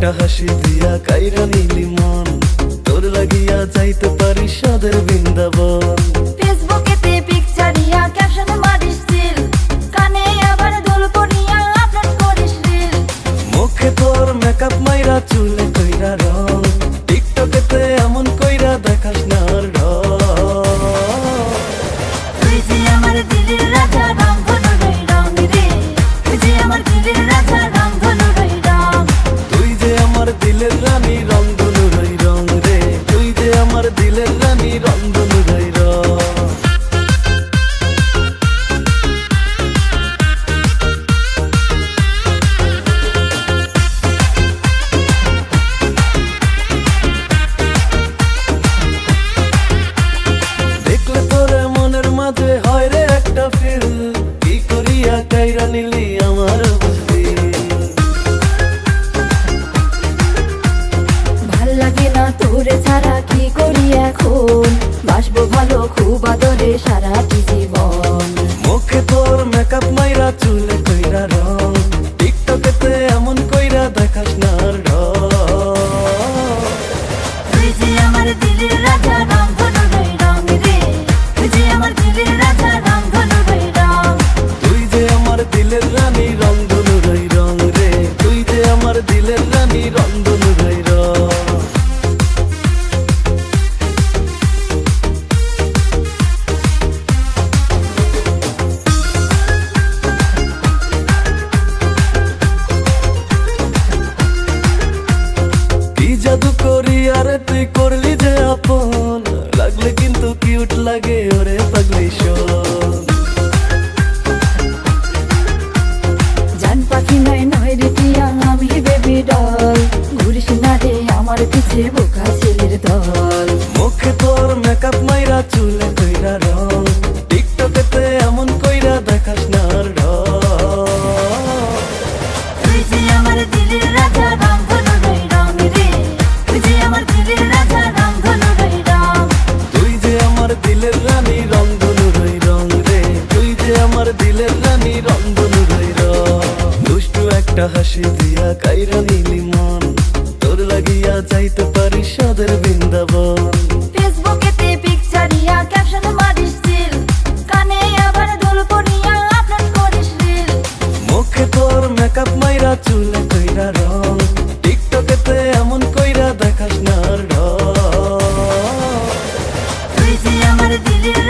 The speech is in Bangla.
একটা হাসি দিয়া কাইরা নিলি মন, তোর লাগিয়া যাইতে পারি সাদের বৃন্দাবন। ফেসবুকেতে পিকচার দিয়া ক্যাপশন মারিস দিল, কানে আবার দুল পরিয়া আপলোড করিস রিল। মুখে তোর মেকআপ মাইরা চুলে কইরা রং, টিকটকেতে এমন কইরা দেখাস না আর ঢং। তুই যে আমার দিলের রাজা রং ধনু রই রং রে, তুই যে আমার দিলের রাজা রং ধনু রই রং। তুই যে আমার দিলের রানী রংধনু রই রং রে, তুই যে আমার দিলের রানী রংধনু রই রং। দেখলে তোরে মনের মাঝে হয় রে একটা ফিল, কি করিয়া কাইরা নিলি আমার বুঝলি। ভাল লাগে না তোরে ছাড়া কি করি এখন, বাসবো ভালো খুব আদরে সারাটি জীবন। মুখে তোর মেকআপ মাইরা চুলে কইরা রং, টিকটকেতে এমন কইরা দেখাস না আর ঢং। তুই যে আমার দিলের রাজা রং ধনু রই রং রে, তুই যে আমার দিলের রাজা রং ধনু রই রং। তুই যে আমার দিলের রানী রংধনু রই রং রে, তুই যে আমার দিলের রানী রংধনু রই রং। কি জাদু করি আরে তুই করলি যে আপন, লাগলে কিন্তু কিউট লাগে ওরে পাগলি শোন। জান পাখি নয় নয় রে টিয়া আমি বেবি ডল, ঘুরিস না রে আমার পিছে বোকা ছেলের দল। মুখে তোর মেকআপ মাইরা চুলে কইরা রং, টিকটকেতে এমন কইরা দেখাস না আর ঢং। তুই যে আমার দিলের রাজা রং ধনু রই রং রে, তুই যে আমার দিলের রাজা রং ধনু রই রং। তুই যে আমার দিলের রানী রংধনু রই রং রে, তুই যে আমার দিলের রানী রংধনু রই রং। দুষ্টু একটা হাসি দিয়া কাইরা নিলি মন, তোর লাগিয়া যাইতে পারি সাদের বৃন্দাবন। ফেসবুকেতে পিকচার দিয়া ক্যাপশন মারিস দিল, কানে আবার দুল পরিয়া আপলোড করিস রিল। মুখে তোর মেকআপ মাইরা চুলে কইরা রং, টিকটকেতে এমন কইরা দেখাস না আর ঢং। তুই যে আমার দিলের